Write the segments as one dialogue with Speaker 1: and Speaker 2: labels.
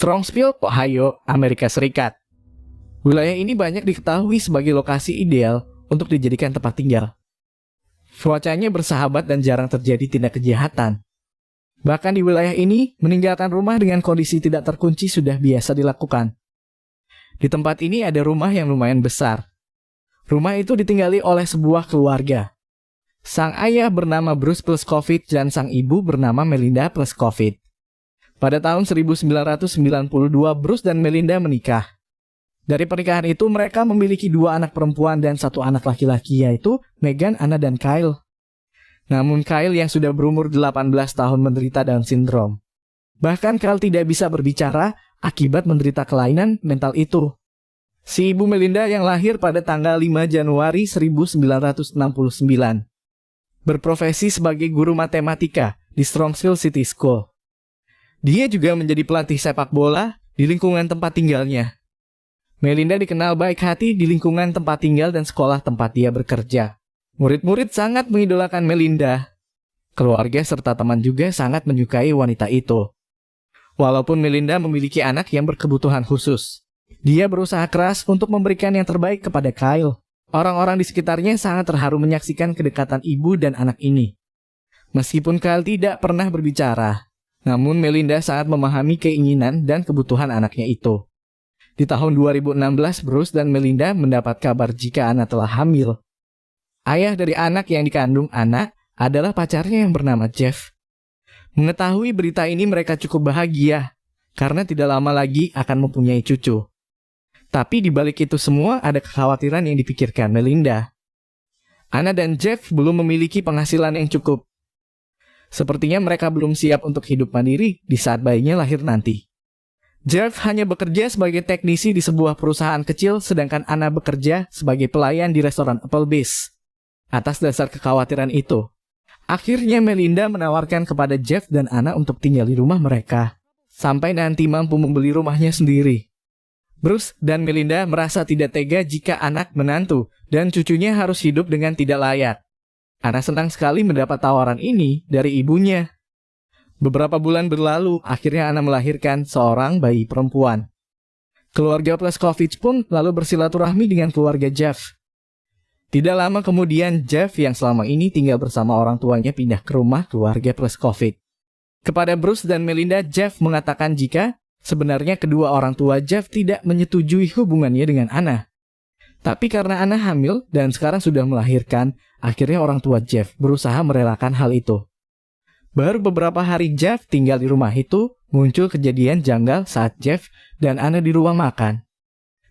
Speaker 1: Strongsville, Ohio, Amerika Serikat. Wilayah ini banyak diketahui sebagai lokasi ideal untuk dijadikan tempat tinggal. Cuacanya bersahabat dan jarang terjadi tindak kejahatan. Bahkan di wilayah ini, meninggalkan rumah dengan kondisi tidak terkunci sudah biasa dilakukan. Di tempat ini ada rumah yang lumayan besar. Rumah itu ditinggali oleh sebuah keluarga. Sang ayah bernama Bruce Pleskovic dan sang ibu bernama Melinda Pleskovic. Pada tahun 1992, Bruce dan Melinda menikah. Dari pernikahan itu, mereka memiliki 2 anak perempuan dan 1 anak laki-laki, yaitu Megan, Anna, dan Kyle. Namun Kyle yang sudah berumur 18 tahun menderita Down syndrome. Bahkan Kyle tidak bisa berbicara akibat menderita kelainan mental itu. Si ibu Melinda yang lahir pada tanggal 5 Januari 1969. Berprofesi sebagai guru matematika di Strongsville City School. Dia juga menjadi pelatih sepak bola di lingkungan tempat tinggalnya. Melinda dikenal baik hati di lingkungan tempat tinggal dan sekolah tempat dia bekerja. Murid-murid sangat mengidolakan Melinda. Keluarga serta teman juga sangat menyukai wanita itu. Walaupun Melinda memiliki anak yang berkebutuhan khusus, dia berusaha keras untuk memberikan yang terbaik kepada Kyle. Orang-orang di sekitarnya sangat terharu menyaksikan kedekatan ibu dan anak ini. Meskipun Kyle tidak pernah berbicara, namun Melinda sangat memahami keinginan dan kebutuhan anaknya itu. Di tahun 2016, Bruce dan Melinda mendapat kabar jika Anna telah hamil. Ayah dari anak yang dikandung Anna adalah pacarnya yang bernama Jeff. Mengetahui berita ini mereka cukup bahagia, karena tidak lama lagi akan mempunyai cucu. Tapi di balik itu semua ada kekhawatiran yang dipikirkan Melinda. Anna dan Jeff belum memiliki penghasilan yang cukup. Sepertinya mereka belum siap untuk hidup mandiri di saat bayinya lahir nanti. Jeff hanya bekerja sebagai teknisi di sebuah perusahaan kecil, sedangkan Anna bekerja sebagai pelayan di restoran Applebee's. Atas dasar kekhawatiran itu, akhirnya Melinda menawarkan kepada Jeff dan Anna untuk tinggal di rumah mereka, sampai nanti mampu membeli rumahnya sendiri. Bruce dan Melinda merasa tidak tega jika anak menantu dan cucunya harus hidup dengan tidak layak. Anna senang sekali mendapat tawaran ini dari ibunya. Beberapa bulan berlalu, akhirnya Anna melahirkan seorang bayi perempuan. Keluarga Pleskovic pun lalu bersilaturahmi dengan keluarga Jeff. Tidak lama kemudian, Jeff yang selama ini tinggal bersama orang tuanya pindah ke rumah keluarga Pleskovic. Kepada Bruce dan Melinda, Jeff mengatakan jika sebenarnya kedua orang tua Jeff tidak menyetujui hubungannya dengan Anna. Tapi karena Anna hamil dan sekarang sudah melahirkan, akhirnya orang tua Jeff berusaha merelakan hal itu. Baru beberapa hari Jeff tinggal di rumah itu, muncul kejadian janggal saat Jeff dan Anna di ruang makan.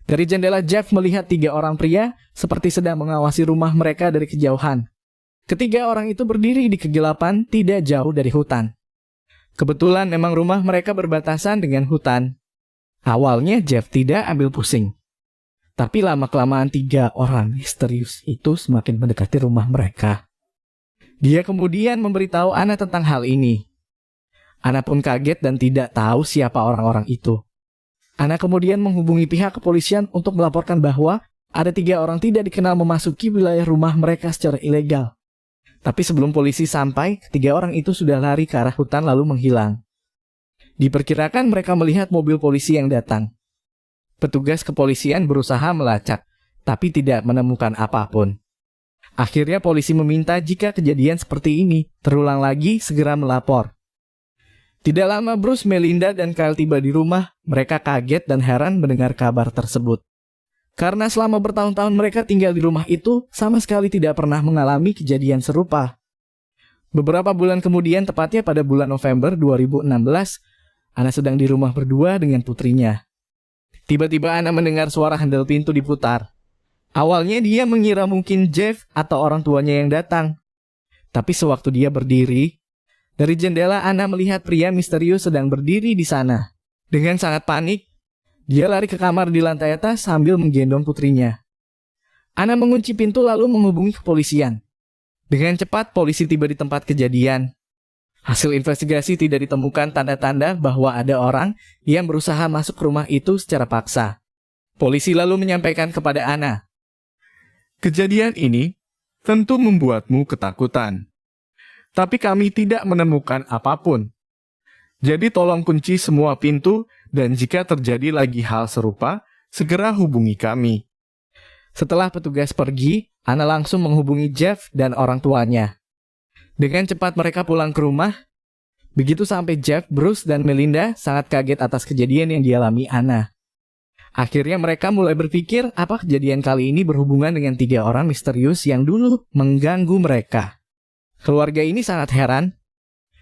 Speaker 1: Dari jendela Jeff melihat 3 orang pria seperti sedang mengawasi rumah mereka dari kejauhan. Ketiga orang itu berdiri di kegelapan tidak jauh dari hutan. Kebetulan memang rumah mereka berbatasan dengan hutan. Awalnya Jeff tidak ambil pusing. Tapi lama-kelamaan 3 orang misterius itu semakin mendekati rumah mereka. Dia kemudian memberitahu Anna tentang hal ini. Anna pun kaget dan tidak tahu siapa orang-orang itu. Anna kemudian menghubungi pihak kepolisian untuk melaporkan bahwa ada 3 orang tidak dikenal memasuki wilayah rumah mereka secara ilegal. Tapi sebelum polisi sampai, 3 orang itu sudah lari ke arah hutan lalu menghilang. Diperkirakan mereka melihat mobil polisi yang datang. Petugas kepolisian berusaha melacak, tapi tidak menemukan apapun. Akhirnya polisi meminta jika kejadian seperti ini terulang lagi segera melapor. Tidak lama Bruce, Melinda, dan Kyle tiba di rumah, mereka kaget dan heran mendengar kabar tersebut. Karena selama bertahun-tahun mereka tinggal di rumah itu, sama sekali tidak pernah mengalami kejadian serupa. Beberapa bulan kemudian, tepatnya pada bulan November 2016, Anna sedang di rumah berdua dengan putrinya. Tiba-tiba Anna mendengar suara handal pintu diputar. Awalnya dia mengira mungkin Jeff atau orang tuanya yang datang. Tapi sewaktu dia berdiri, dari jendela Anna melihat pria misterius sedang berdiri di sana. Dengan sangat panik, dia lari ke kamar di lantai atas sambil menggendong putrinya. Anna mengunci pintu lalu menghubungi kepolisian. Dengan cepat polisi tiba di tempat kejadian. Hasil investigasi tidak ditemukan tanda-tanda bahwa ada orang yang berusaha masuk ke rumah itu secara paksa. Polisi lalu menyampaikan kepada Anna,
Speaker 2: "Kejadian ini tentu membuatmu ketakutan. Tapi kami tidak menemukan apapun. Jadi tolong kunci semua pintu dan jika terjadi lagi hal serupa, segera hubungi kami.
Speaker 1: Setelah petugas pergi, Anna langsung menghubungi Jeff dan orang tuanya. Dengan cepat mereka pulang ke rumah. Begitu sampai Jeff, Bruce, dan Melinda sangat kaget atas kejadian yang dialami Anna. Akhirnya mereka mulai berpikir apa kejadian kali ini berhubungan dengan 3 orang misterius yang dulu mengganggu mereka. Keluarga ini sangat heran,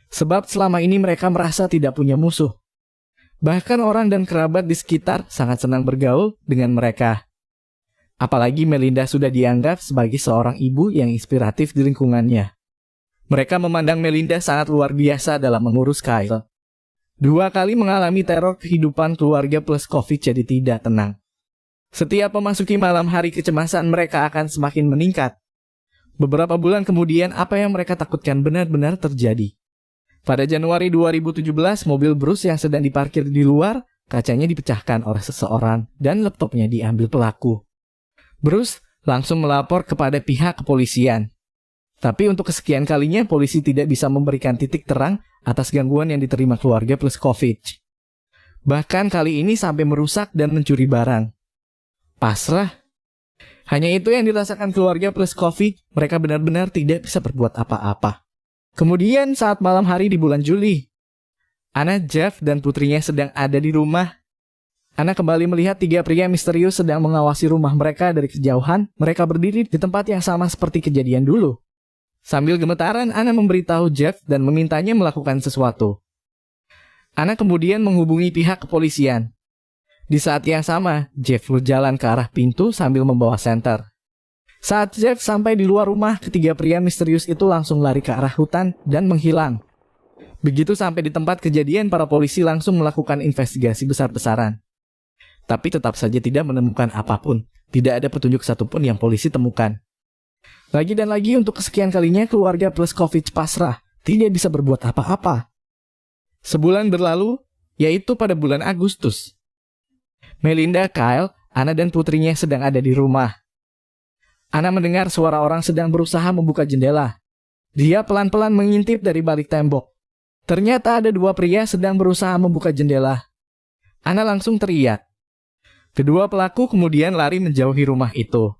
Speaker 1: sebab selama ini mereka merasa tidak punya musuh. Bahkan orang dan kerabat di sekitar sangat senang bergaul dengan mereka. Apalagi Melinda sudah dianggap sebagai seorang ibu yang inspiratif di lingkungannya. Mereka memandang Melinda sangat luar biasa dalam mengurus Kyle. 2 kali mengalami teror kehidupan keluarga plus COVID jadi tidak tenang. Setiap memasuki malam hari kecemasan mereka akan semakin meningkat. Beberapa bulan kemudian apa yang mereka takutkan benar-benar terjadi. Pada Januari 2017, mobil Bruce yang sedang diparkir di luar, kacanya dipecahkan oleh seseorang dan laptopnya diambil pelaku. Bruce langsung melapor kepada pihak kepolisian. Tapi untuk kesekian kalinya, polisi tidak bisa memberikan titik terang atas gangguan yang diterima keluarga plus COVID. Bahkan kali ini sampai merusak dan mencuri barang. Pasrah. Hanya itu yang dirasakan keluarga plus COVID, mereka benar-benar tidak bisa berbuat apa-apa. Kemudian saat malam hari di bulan Juli, Anna, Jeff, dan putrinya sedang ada di rumah. Anna kembali melihat 3 pria misterius sedang mengawasi rumah mereka dari kejauhan. Mereka berdiri di tempat yang sama seperti kejadian dulu. Sambil gemetaran, Anna memberitahu Jeff dan memintanya melakukan sesuatu. Anna kemudian menghubungi pihak kepolisian. Di saat yang sama, Jeff berjalan ke arah pintu sambil membawa senter. Saat Jeff sampai di luar rumah, 3 pria misterius itu langsung lari ke arah hutan dan menghilang. Begitu sampai di tempat kejadian, para polisi langsung melakukan investigasi besar-besaran. Tapi tetap saja tidak menemukan apapun. Tidak ada petunjuk satupun yang polisi temukan. Lagi dan lagi untuk kesekian kalinya keluarga plus COVID pasrah, tidak bisa berbuat apa-apa. Sebulan berlalu, yaitu pada bulan Agustus. Melinda, Kyle, Anna dan putrinya sedang ada di rumah. Anna mendengar suara orang sedang berusaha membuka jendela. Dia pelan-pelan mengintip dari balik tembok. Ternyata ada 2 pria sedang berusaha membuka jendela. Anna langsung teriak. Kedua pelaku kemudian lari menjauhi rumah itu.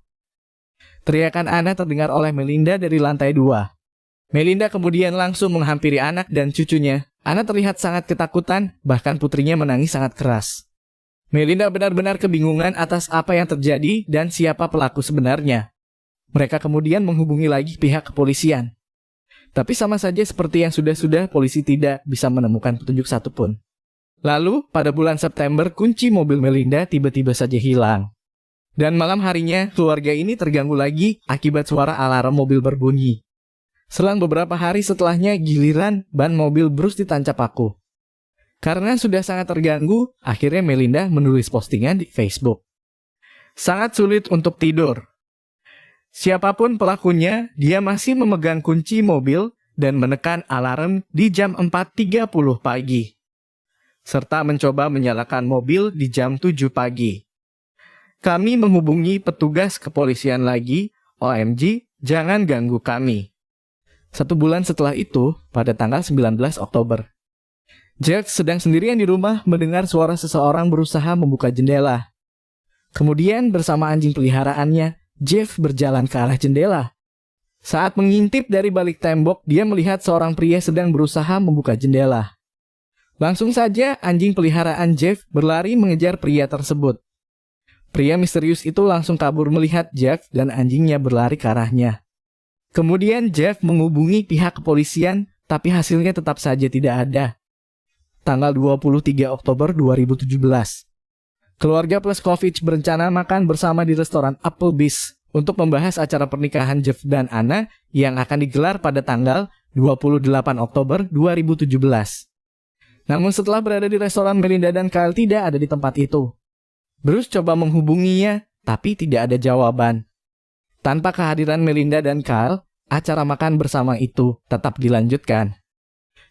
Speaker 1: Teriakan Anna terdengar oleh Melinda dari lantai 2. Melinda kemudian langsung menghampiri anak dan cucunya. Anna terlihat sangat ketakutan, bahkan putrinya menangis sangat keras. Melinda benar-benar kebingungan atas apa yang terjadi dan siapa pelaku sebenarnya. Mereka kemudian menghubungi lagi pihak kepolisian. Tapi sama saja seperti yang sudah-sudah, polisi tidak bisa menemukan petunjuk satupun. Lalu, pada bulan September, kunci mobil Melinda tiba-tiba saja hilang. Dan malam harinya, keluarga ini terganggu lagi akibat suara alarm mobil berbunyi. Selang beberapa hari setelahnya, giliran ban mobil Bruce ditancap paku. Karena sudah sangat terganggu, akhirnya Melinda menulis postingan di Facebook. Sangat sulit untuk tidur. Siapapun pelakunya, dia masih memegang kunci mobil dan menekan alarm di jam 4.30 pagi. Serta mencoba menyalakan mobil di jam 7 pagi. Kami menghubungi petugas kepolisian lagi, OMG, jangan ganggu kami. 1 bulan setelah itu, pada tanggal 19 Oktober, Jeff sedang sendirian di rumah mendengar suara seseorang berusaha membuka jendela. Kemudian bersama anjing peliharaannya, Jeff berjalan ke arah jendela. Saat mengintip dari balik tembok, dia melihat seorang pria sedang berusaha membuka jendela. Langsung saja anjing peliharaan Jeff berlari mengejar pria tersebut. Pria misterius itu langsung kabur melihat Jeff dan anjingnya berlari ke arahnya. Kemudian Jeff menghubungi pihak kepolisian, tapi hasilnya tetap saja tidak ada. Tanggal 23 Oktober 2017. Keluarga plus COVID berencana makan bersama di restoran Applebee's untuk membahas acara pernikahan Jeff dan Anna yang akan digelar pada tanggal 28 Oktober 2017. Namun setelah berada di restoran, Melinda dan Kyle tidak ada di tempat itu. Bruce coba menghubunginya, tapi tidak ada jawaban. Tanpa kehadiran Melinda dan Kyle, acara makan bersama itu tetap dilanjutkan.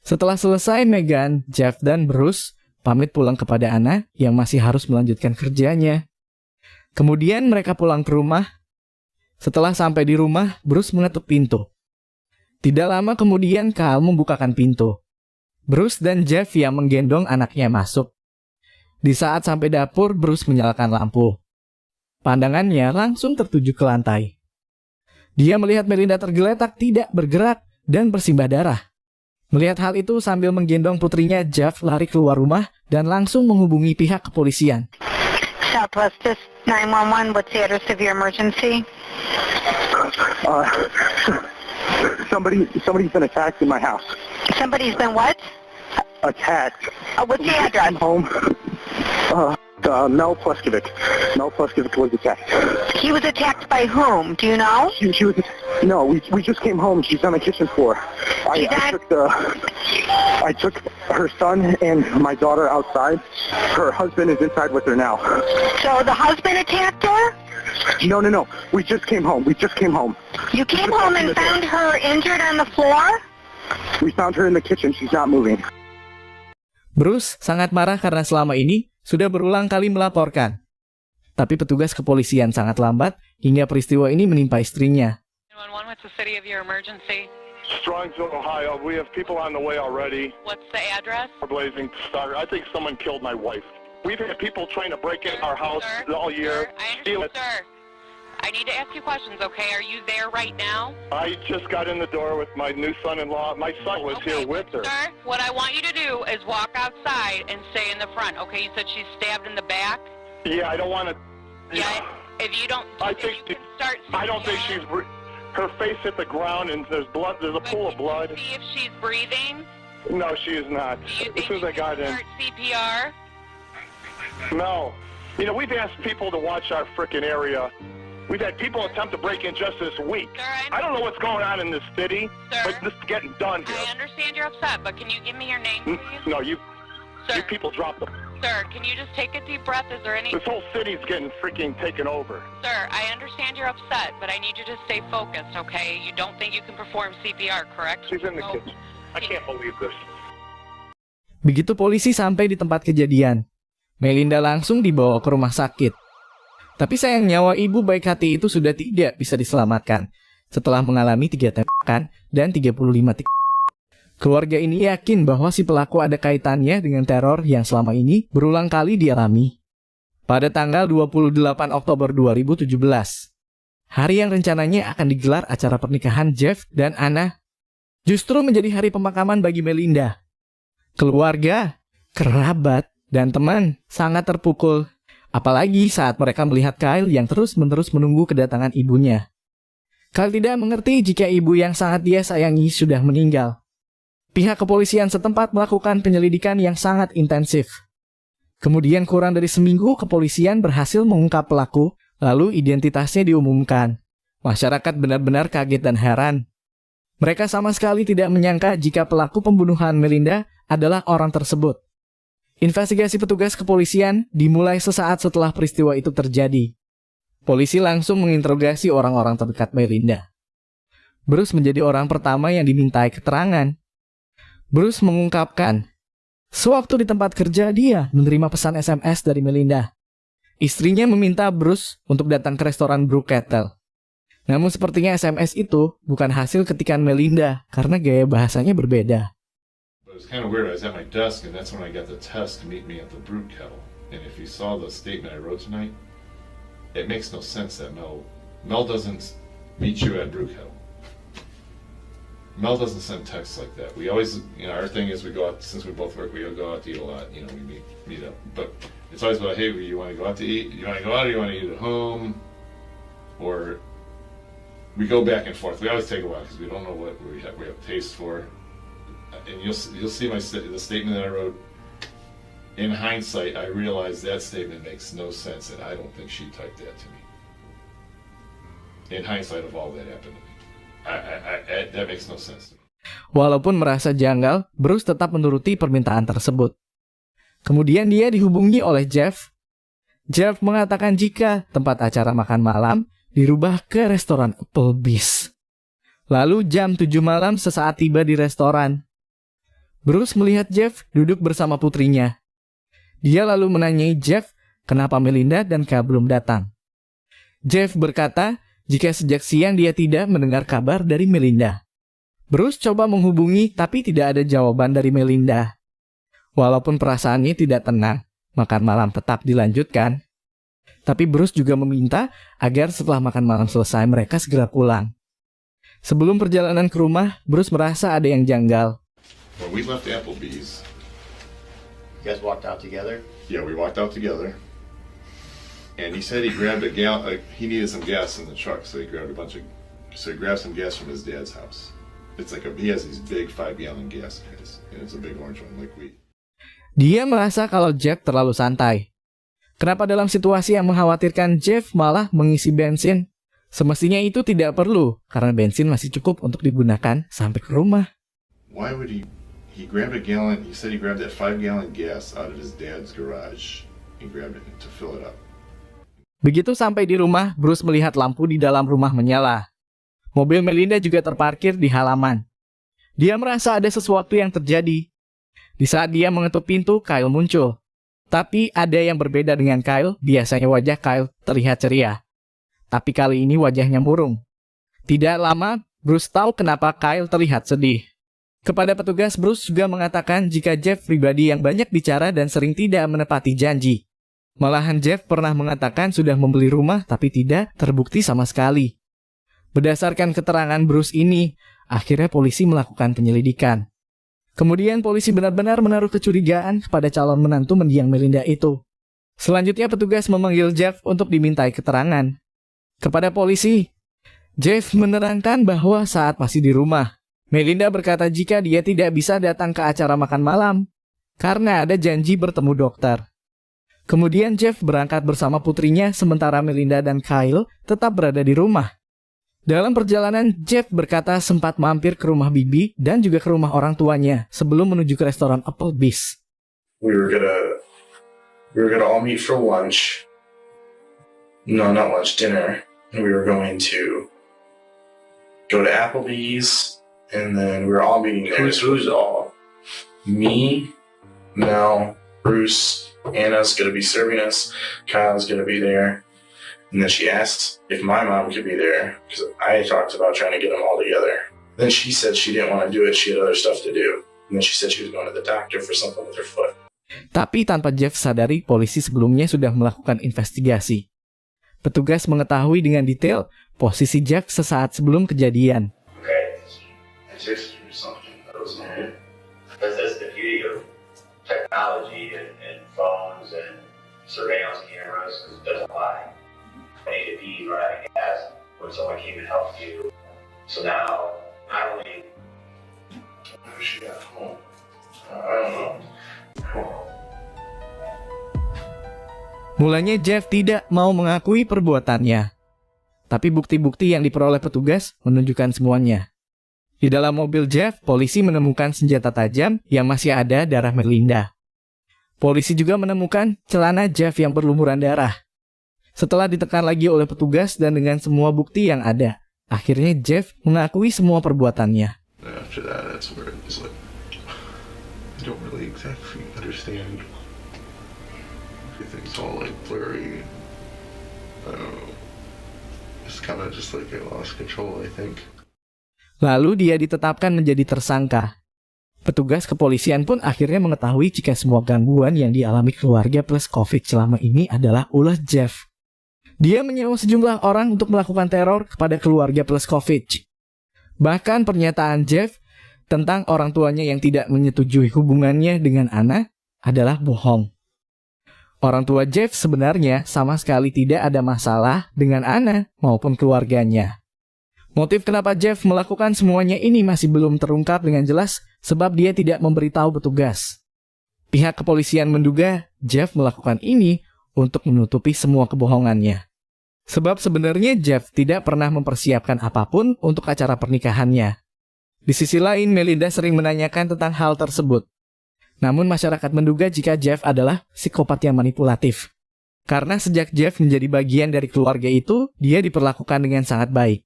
Speaker 1: Setelah selesai, Megan, Jeff, dan Bruce pamit pulang kepada Anna yang masih harus melanjutkan kerjanya. Kemudian mereka pulang ke rumah. Setelah sampai di rumah, Bruce mengetuk pintu. Tidak lama kemudian Kyle membukakan pintu. Bruce dan Jeff yang menggendong anaknya masuk. Di saat sampai dapur, Bruce menyalakan lampu. Pandangannya langsung tertuju ke lantai. Dia melihat Melinda tergeletak tidak bergerak dan bersimbah darah. Melihat hal itu sambil menggendong putrinya, Jeff lari keluar rumah dan langsung menghubungi pihak kepolisian.
Speaker 3: Southwest 911, what's the address of your emergency?
Speaker 4: Somebody's been attacked in my house.
Speaker 3: Somebody's been what?
Speaker 4: Attacked.
Speaker 3: What's the address?
Speaker 4: Home. Mel Pleskovic. Mel Pleskovic was attacked.
Speaker 3: He was attacked by whom? Do you know?
Speaker 4: She was. No, we just came home. She's on the kitchen floor. I took her son and my daughter outside. Her husband is inside with her now.
Speaker 3: So the husband attacked her?
Speaker 4: No. We just came home.
Speaker 3: You came home and found her injured on the floor?
Speaker 4: We found her in the kitchen. She's not moving.
Speaker 1: Bruce sangat marah karena selama ini sudah berulang kali melaporkan. Tapi petugas kepolisian sangat lambat hingga peristiwa ini menimpa istrinya.
Speaker 5: What's the city of your emergency?
Speaker 6: Strongsville, Ohio. We have people on the way already.
Speaker 5: What's the address?
Speaker 6: Blazing Star. I think someone killed my wife. We've had people trying to break in our house all year.
Speaker 5: Sir, I need to ask you questions, okay? Are you there right now?
Speaker 6: I just got in the door with my new son-in-law. My son was here with her.
Speaker 5: Sir, what I want you to do is walk outside and stay in the front, okay? You said she's stabbed in the back?
Speaker 6: Yeah, I don't want to...
Speaker 5: Yeah, if you don't...
Speaker 6: I think
Speaker 5: you can start CPR.
Speaker 6: I don't think she's... Her face hit the ground and there's blood. There's a pool of blood.
Speaker 5: See if she's breathing?
Speaker 6: No, she is not.
Speaker 5: Do you
Speaker 6: As
Speaker 5: think
Speaker 6: soon as I got in.
Speaker 5: start CPR?
Speaker 6: No. You know, we've asked people to watch our frickin' area. We've had people attempt to break in just this week.
Speaker 5: Sir,
Speaker 6: I don't know what's going on in this city,
Speaker 5: Sir,
Speaker 6: but this is getting done here.
Speaker 5: I understand you're upset, but can you give me your name, please?
Speaker 6: No, you
Speaker 5: Sir,
Speaker 6: people dropped them.
Speaker 5: sir, can you just take a deep breath? Is there any...
Speaker 6: This whole city's getting freaking taken over.
Speaker 5: Sir, I understand you're upset, but I need you to stay focused, okay? You don't think you can perform CPR, correct?
Speaker 6: She's in the
Speaker 5: So-
Speaker 6: kitchen. I can't believe this.
Speaker 1: Begitu polisi sampai di tempat kejadian, Melinda langsung dibawa ke rumah sakit. Tapi sayang nyawa ibu baik hati itu sudah tidak bisa diselamatkan setelah mengalami 3 tembakan dan 35 titik. Keluarga ini yakin bahwa si pelaku ada kaitannya dengan teror yang selama ini berulang kali dialami. Pada tanggal 28 Oktober 2017, hari yang rencananya akan digelar acara pernikahan Jeff dan Anna, justru menjadi hari pemakaman bagi Melinda. Keluarga, kerabat, dan teman sangat terpukul. Apalagi saat mereka melihat Kyle yang terus-menerus menunggu kedatangan ibunya. Kyle tidak mengerti jika ibu yang sangat dia sayangi sudah meninggal. Pihak kepolisian setempat melakukan penyelidikan yang sangat intensif. Kemudian kurang dari seminggu kepolisian berhasil mengungkap pelaku, lalu identitasnya diumumkan. Masyarakat benar-benar kaget dan heran. Mereka sama sekali tidak menyangka jika pelaku pembunuhan Melinda adalah orang tersebut. Investigasi petugas kepolisian dimulai sesaat setelah peristiwa itu terjadi. Polisi langsung menginterogasi orang-orang terdekat Melinda. Bruce menjadi orang pertama yang dimintai keterangan. Bruce mengungkapkan, sewaktu di tempat kerja dia menerima pesan SMS dari Melinda. Istrinya meminta Bruce untuk datang ke restoran Brook Kettle. Namun sepertinya SMS itu bukan hasil ketikan Melinda karena gaya bahasanya berbeda.
Speaker 7: It was kind of weird. I was at my desk, and that's when I got the test to meet me at the Brook Kettle. And if you saw the statement I wrote tonight, it makes no sense that Mel doesn't meet you at Brook Kettle. Mel doesn't send texts like that. We always, our thing is we go out, since we both work, we go out to eat a lot. We meet up. But it's always about, hey, you want to go out to eat? You want to go out, or you want to eat at home? Or we go back and forth. We always take a while because we don't know what we have taste for. And you'll see the statement that I wrote. In hindsight, I realized that statement makes no sense, and I don't think she typed that to me. In hindsight of all that happened to me, that makes no sense to me.
Speaker 1: Walaupun merasa janggal, Bruce tetap menuruti permintaan tersebut. Kemudian dia dihubungi oleh Jeff. Jeff mengatakan jika tempat acara makan malam dirubah ke restoran Applebee's. Lalu jam 7 malam sesaat tiba di restoran. Bruce melihat Jeff duduk bersama putrinya. Dia lalu menanyai Jeff kenapa Melinda dan Kyle belum datang. Jeff berkata jika sejak siang dia tidak mendengar kabar dari Melinda. Bruce coba menghubungi tapi tidak ada jawaban dari Melinda. Walaupun perasaannya tidak tenang, makan malam tetap dilanjutkan. Tapi Bruce juga meminta agar setelah makan malam selesai mereka segera pulang. Sebelum perjalanan ke rumah, Bruce merasa ada yang janggal.
Speaker 7: When we left Applebee's,
Speaker 8: You guys walked out together?
Speaker 7: yeah, we walked out together. And he said he grabbed he needed some gas in the truck, so he grabbed some gas from his dad's house. It's like he has these big 5-gallon gas cans, and it's a big orange one, like we.
Speaker 1: Dia merasa kalau Jeff terlalu santai. Kenapa dalam situasi yang mengkhawatirkan Jeff malah mengisi bensin? Semestinya itu tidak perlu, karena bensin masih cukup untuk digunakan sampai ke rumah.
Speaker 7: Why would he grabbed a gallon, he said he grabbed that 5-gallon gas out of his dad's garage and grabbed it to fill it up.
Speaker 1: Begitu sampai di rumah, Bruce melihat lampu di dalam rumah menyala. Mobil Melinda juga terparkir di halaman. Dia merasa ada sesuatu yang terjadi. Di saat dia mengetuk pintu, Kyle muncul. Tapi ada yang berbeda dengan Kyle, biasanya wajah Kyle terlihat ceria. Tapi kali ini wajahnya murung. Tidak lama, Bruce tahu kenapa Kyle terlihat sedih. Kepada petugas, Bruce juga mengatakan jika Jeff pribadi yang banyak bicara dan sering tidak menepati janji. Malahan Jeff pernah mengatakan sudah membeli rumah tapi tidak terbukti sama sekali. Berdasarkan keterangan Bruce ini, akhirnya polisi melakukan penyelidikan. Kemudian polisi benar-benar menaruh kecurigaan kepada calon menantu mendiang Melinda itu. Selanjutnya petugas memanggil Jeff untuk dimintai keterangan. Kepada polisi, Jeff menerangkan bahwa saat masih di rumah, Melinda berkata jika dia tidak bisa datang ke acara makan malam karena ada janji bertemu dokter. Kemudian Jeff berangkat bersama putrinya sementara Melinda dan Kyle tetap berada di rumah. Dalam perjalanan, Jeff berkata sempat mampir ke rumah Bibi dan juga ke rumah orang tuanya sebelum menuju ke restoran Applebee's.
Speaker 9: We were gonna all meet for lunch. No, not lunch, dinner. And we were going to go to Applebee's, and then we were all meeting there. Who's all? Me, Mel, Bruce, Anna's gonna be serving us, Kyle's gonna be there. And then she asked if my mom could be there, because I talked about trying to get them all together. Then she said she didn't want to do it, she had other stuff to do. And then she said she was going to the doctor for something with her foot.
Speaker 1: Tapi tanpa Jeff sadari, polisi sebelumnya sudah melakukan investigasi. Petugas mengetahui dengan detail posisi Jeff sesaat sebelum kejadian.
Speaker 9: Okay, I just do something that was not.
Speaker 8: That's the beauty of technology and phones and surveillance cameras. It doesn't lie. A to B, run out of gas when someone came and helped you. So now, not only
Speaker 9: Who she got home? I don't know.
Speaker 1: Mulanya Jeff tidak mau mengakui perbuatannya. Tapi bukti-bukti yang diperoleh petugas menunjukkan semuanya. Di dalam mobil Jeff, polisi menemukan senjata tajam yang masih ada darah Melinda. Polisi juga menemukan celana Jeff yang berlumuran darah. Setelah ditekan lagi oleh petugas dan dengan semua bukti yang ada, akhirnya Jeff mengakui semua perbuatannya.
Speaker 9: After that, that's where it was like, I don't really exactly understand. Everything's all like blurry. I don't know. It's kind of just like I lost control, I think.
Speaker 1: Lalu dia ditetapkan menjadi tersangka. Petugas kepolisian pun akhirnya mengetahui jika semua gangguan yang dialami keluarga plus COVID selama ini adalah ulah Jeff. Dia menyewa sejumlah orang untuk melakukan teror kepada keluarga plus COVID. Bahkan pernyataan Jeff tentang orang tuanya yang tidak menyetujui hubungannya dengan Anna adalah bohong. Orang tua Jeff sebenarnya sama sekali tidak ada masalah dengan Anna maupun keluarganya. Motif kenapa Jeff melakukan semuanya ini masih belum terungkap dengan jelas sebab dia tidak memberitahu petugas. Pihak kepolisian menduga Jeff melakukan ini untuk menutupi semua kebohongannya. Sebab sebenarnya Jeff tidak pernah mempersiapkan apapun untuk acara pernikahannya. Di sisi lain, Melinda sering menanyakan tentang hal tersebut. Namun masyarakat menduga jika Jeff adalah psikopat yang manipulatif. Karena sejak Jeff menjadi bagian dari keluarga itu, dia diperlakukan dengan sangat baik.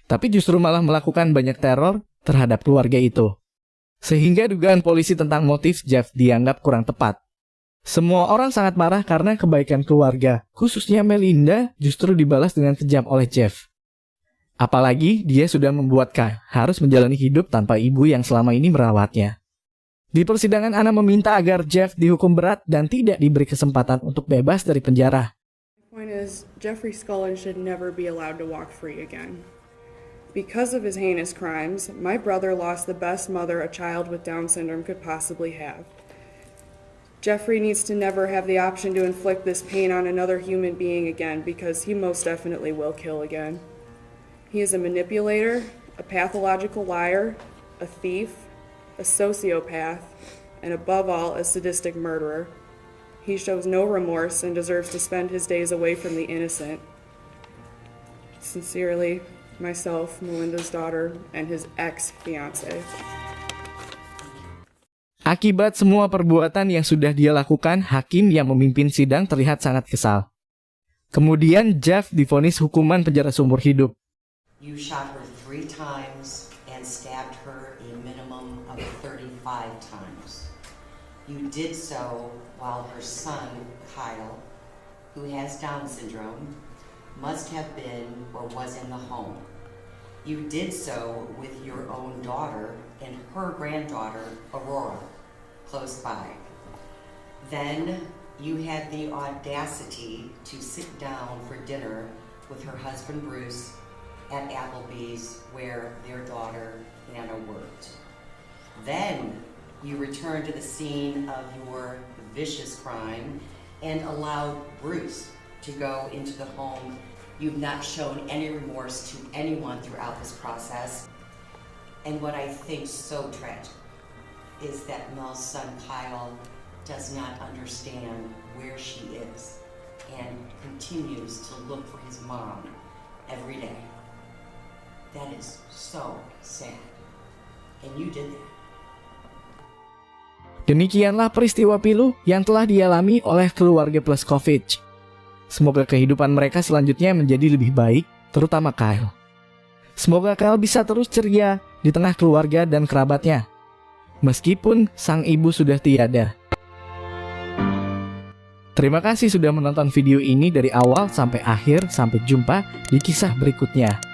Speaker 1: Tapi justru malah melakukan banyak teror terhadap keluarga itu. Sehingga dugaan polisi tentang motif Jeff dianggap kurang tepat. Semua orang sangat marah karena kebaikan keluarga, khususnya Melinda, justru dibalas dengan kejam oleh Jeff. Apalagi dia sudah membuat Kyle harus menjalani hidup tanpa ibu yang selama ini merawatnya. Di persidangan, Anna meminta agar Jeff dihukum berat dan tidak diberi kesempatan untuk bebas dari penjara.
Speaker 10: The point is, Jeffrey Scullin should never be allowed to walk free again. Because of his heinous crimes, my brother lost the best mother a child with Down syndrome could possibly have. Jeffrey needs to never have the option to inflict this pain on another human being again, because he most definitely will kill again. He is a manipulator, a pathological liar, a thief, a sociopath, and above all, a sadistic murderer. He shows no remorse and deserves to spend his days away from the innocent. Sincerely, myself, Melinda's daughter, and his ex-fiancé.
Speaker 1: Akibat semua perbuatan yang sudah dia lakukan, hakim yang memimpin sidang terlihat sangat kesal. Kemudian Jeff divonis hukuman penjara seumur hidup.
Speaker 11: You shot her 3 times and stabbed her a minimum of 35 times. You did so while her son, Kyle, who has Down syndrome, must have been or was in the home. You did so with your own daughter and her granddaughter, Aurora, close by. Then you had the audacity to sit down for dinner with her husband, Bruce, at Applebee's, where their daughter, Anna, worked. Then you returned to the scene of your vicious crime and allowed Bruce to go into the home. You've not shown any remorse to anyone throughout this process. And what I think so tragic is that Mel's son, Kyle, does not understand where she is and continues to look for his mom every day. That is so sad. And you did that.
Speaker 1: Demikianlah peristiwa pilu yang telah dialami oleh keluarga Blazkowicz. Semoga kehidupan mereka selanjutnya menjadi lebih baik, terutama Kyle. Semoga Kyle bisa terus ceria di tengah keluarga dan kerabatnya, meskipun sang ibu sudah tiada. Terima kasih sudah menonton video ini dari awal sampai akhir. Sampai jumpa di kisah berikutnya.